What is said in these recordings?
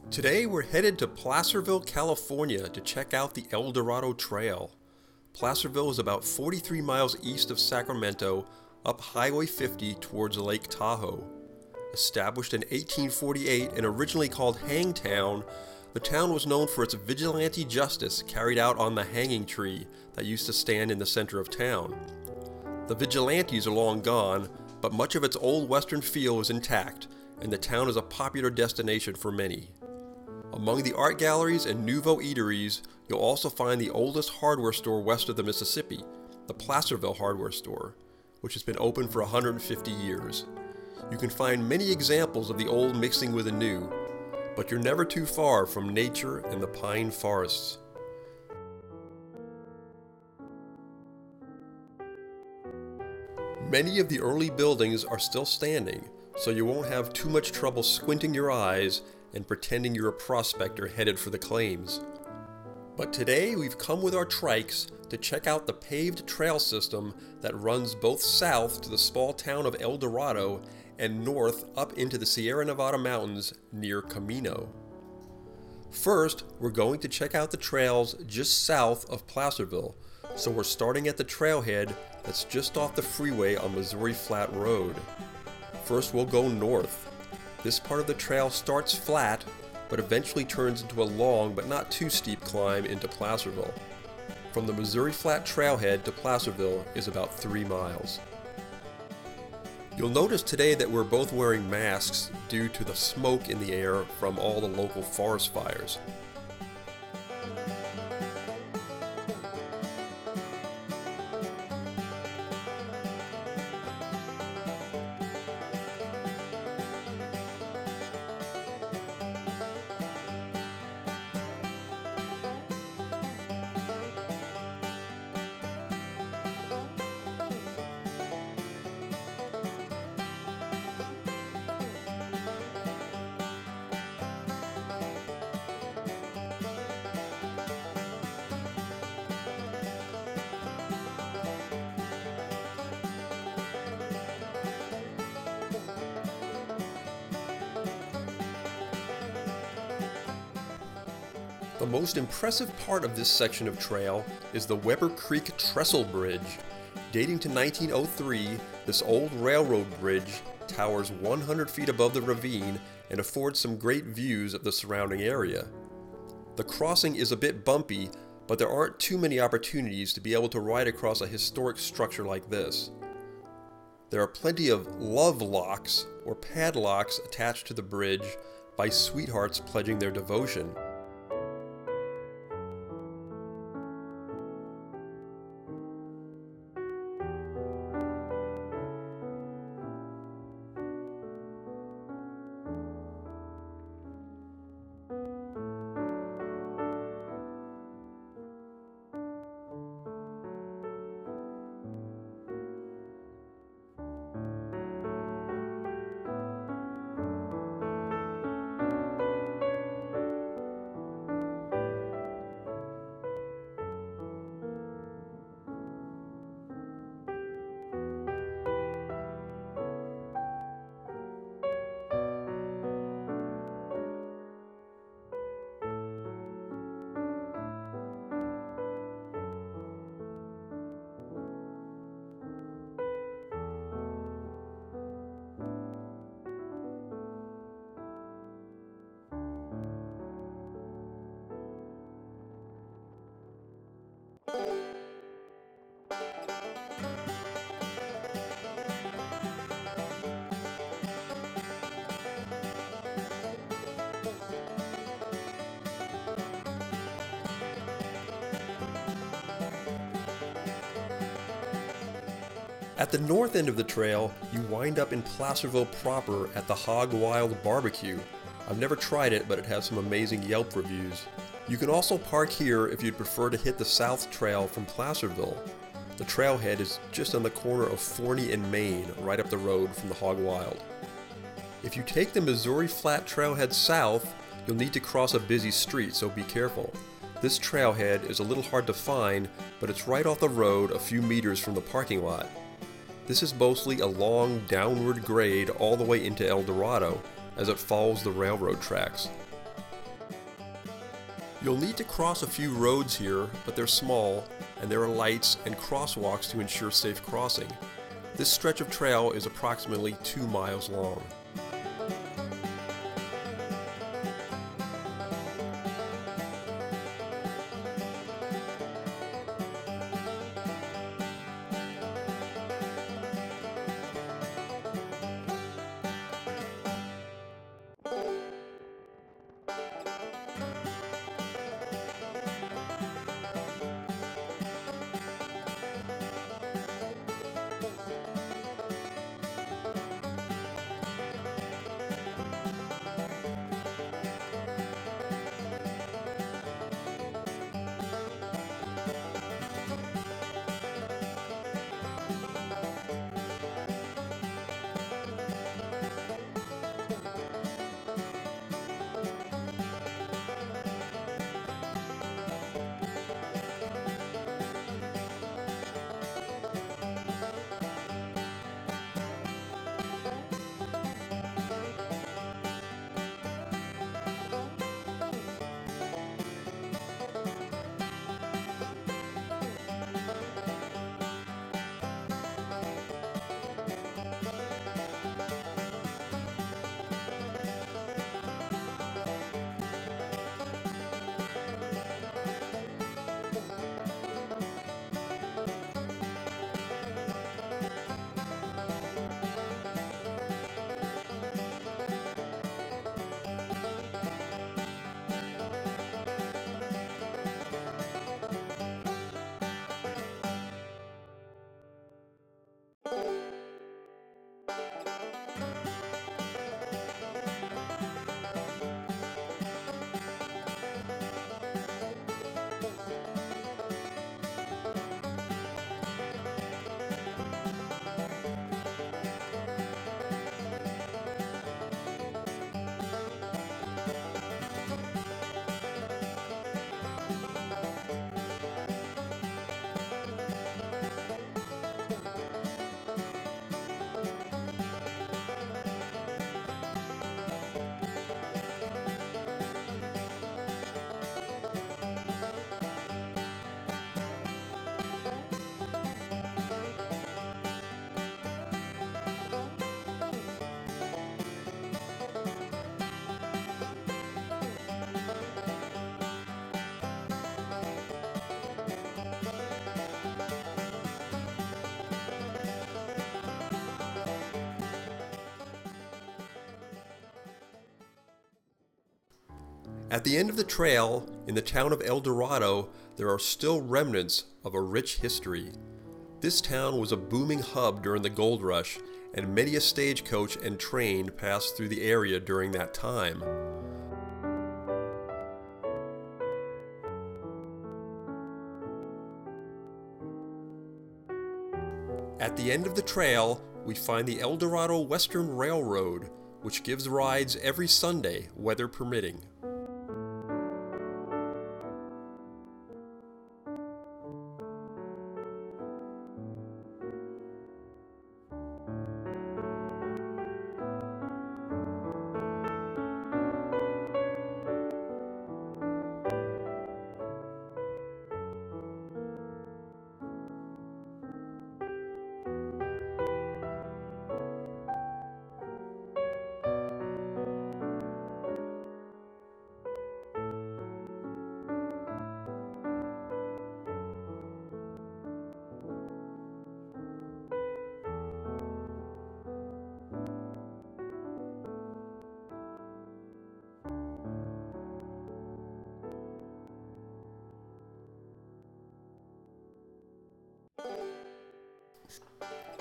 Today we're headed to Placerville, California to check out the Dorado Trail. Placerville is about 43 miles east of Sacramento, up Highway 50 towards Lake Tahoe. Established in 1848 and originally called Hangtown, the town was known for its vigilante justice carried out on the hanging tree that used to stand in the center of town. The vigilantes are long gone, but much of its old western feel is intact, and the town is a popular destination for many. Among the art galleries and nouveau eateries, you'll also find the oldest hardware store west of the Mississippi, the Placerville Hardware Store, which has been open for 150 years. You can find many examples of the old mixing with the new, but you're never too far from nature and the pine forests. Many of the early buildings are still standing, so you won't have too much trouble squinting your eyes and pretending you're a prospector headed for the claims. But today we've come with our trikes to check out the paved trail system that runs both south to the small town of El Dorado and north up into the Sierra Nevada mountains near Camino. First, we're going to check out the trails just south of Placerville, so we're starting at the trailhead that's just off the freeway on Missouri Flat Road. First we'll go north. This part of the trail starts flat, but eventually turns into a long but not too steep climb into Placerville. From the Missouri Flat trailhead to Placerville is about 3 miles. You'll notice today that we're both wearing masks due to the smoke in the air from all the local forest fires. The most impressive part of this section of trail is the Weber Creek Trestle Bridge. Dating to 1903, this old railroad bridge towers 100 feet above the ravine and affords some great views of the surrounding area. The crossing is a bit bumpy, but there aren't too many opportunities to be able to ride across a historic structure like this. There are plenty of love locks or padlocks attached to the bridge by sweethearts pledging their devotion. At the north end of the trail, you wind up in Placerville proper at the Hog Wild Barbecue. I've never tried it, but it has some amazing Yelp reviews. You can also park here if you'd prefer to hit the south trail from Placerville. The trailhead is just on the corner of Forney and Main, right up the road from the Hog Wild. If you take the Missouri Flat trailhead south, you'll need to cross a busy street, so be careful. This trailhead is a little hard to find, but it's right off the road a few meters from the parking lot. This is mostly a long downward grade all the way into El Dorado, as it follows the railroad tracks. You'll need to cross a few roads here, but they're small, and there are lights and crosswalks to ensure safe crossing. This stretch of trail is approximately 2 miles long. At the end of the trail, in the town of El Dorado, there are still remnants of a rich history. This town was a booming hub during the gold rush, and many a stagecoach and train passed through the area during that time. At the end of the trail, we find the El Dorado Western Railroad, which gives rides every Sunday, weather permitting.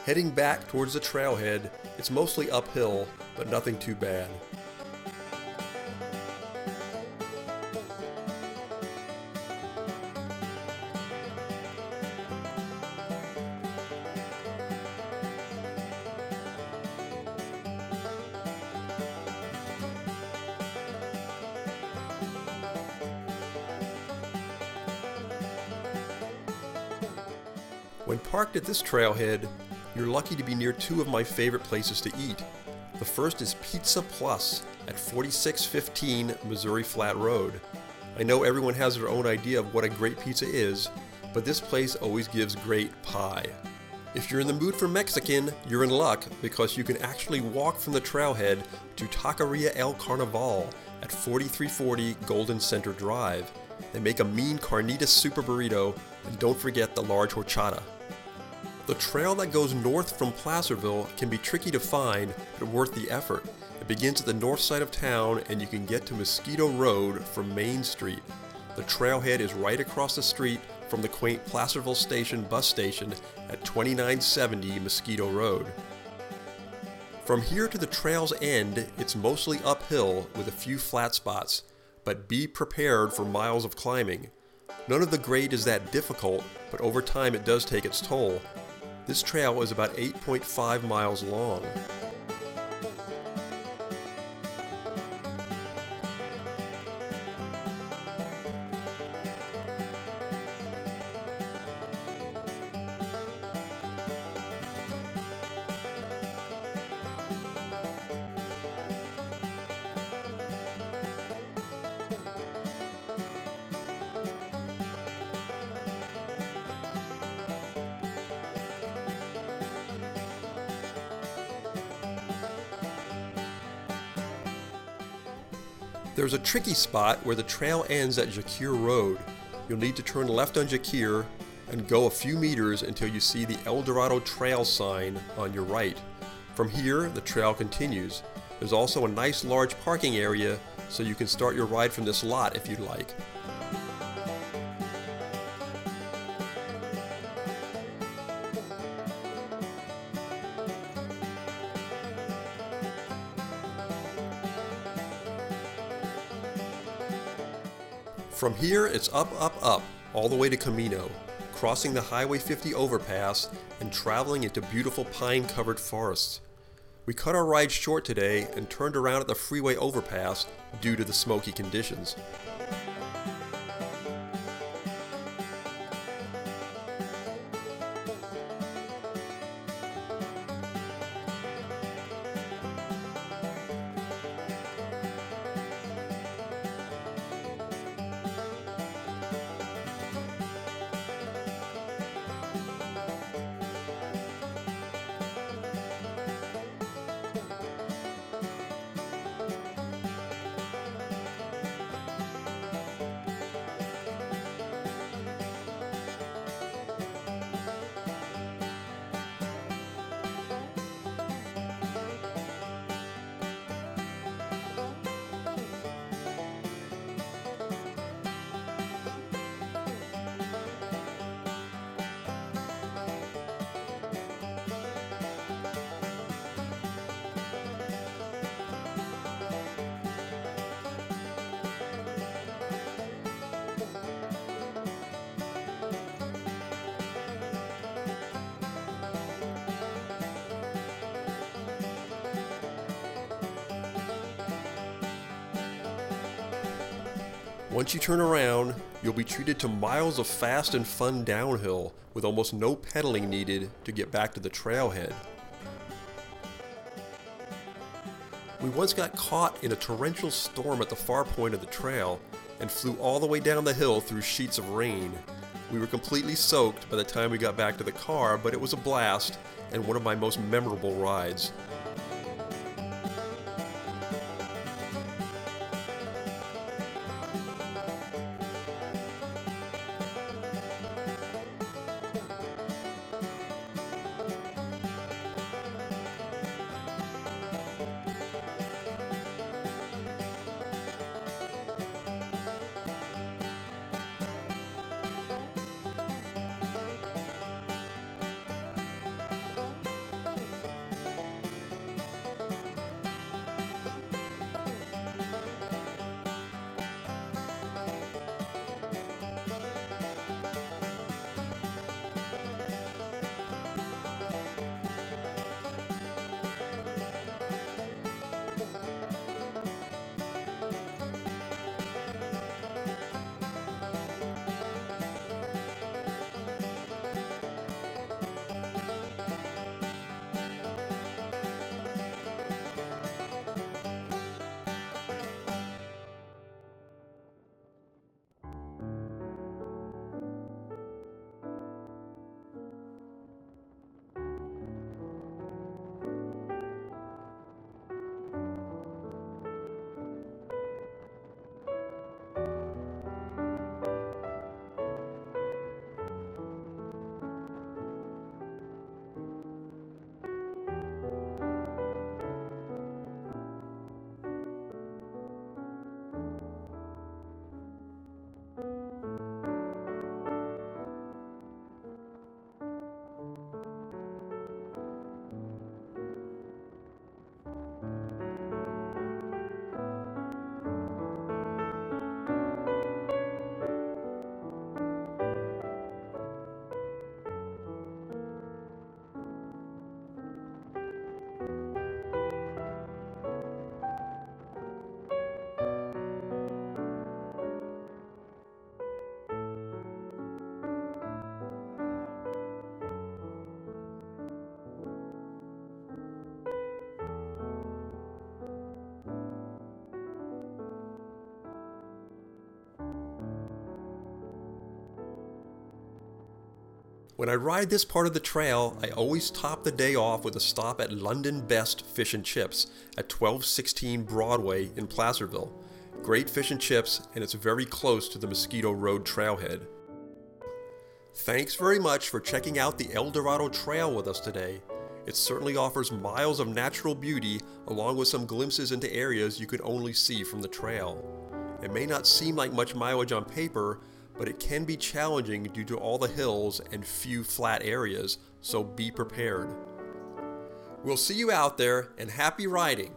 Heading back towards the trailhead, it's mostly uphill, but nothing too bad. When parked at this trailhead, you're lucky to be near two of my favorite places to eat. The first is Pizza Plus at 4615 Missouri Flat Road. I know everyone has their own idea of what a great pizza is, but this place always gives great pie. If you're in the mood for Mexican, you're in luck because you can actually walk from the trailhead to Taqueria El Carnaval at 4340 Golden Center Drive. They make a mean carnitas super burrito, and don't forget the large horchata. The trail that goes north from Placerville can be tricky to find, but worth the effort. It begins at the north side of town and you can get to Mosquito Road from Main Street. The trailhead is right across the street from the quaint Placerville Station bus station at 2970 Mosquito Road. From here to the trail's end, it's mostly uphill with a few flat spots, but be prepared for miles of climbing. None of the grade is that difficult, but over time it does take its toll. This trail is about 8.5 miles long. There's a tricky spot where the trail ends at Jacquire Road. You'll need to turn left on Jacquire and go a few meters until you see the El Dorado Trail sign on your right. From here, the trail continues. There's also a nice large parking area, so you can start your ride from this lot if you'd like. From here, it's up, all the way to Camino, crossing the Highway 50 overpass and traveling into beautiful pine-covered forests. We cut our ride short today and turned around at the freeway overpass due to the smoky conditions. Once you turn around, you'll be treated to miles of fast and fun downhill with almost no pedaling needed to get back to the trailhead. We once got caught in a torrential storm at the far point of the trail and flew all the way down the hill through sheets of rain. We were completely soaked by the time we got back to the car, but it was a blast and one of my most memorable rides. When I ride this part of the trail, I always top the day off with a stop at London Best Fish and Chips at 1216 Broadway in Placerville. Great fish and chips, and it's very close to the Mosquito Road trailhead. Thanks very much for checking out the El Dorado Trail with us today. It certainly offers miles of natural beauty along with some glimpses into areas you can only see from the trail. It may not seem like much mileage on paper, but it can be challenging due to all the hills and few flat areas, so be prepared. We'll see you out there, and happy riding!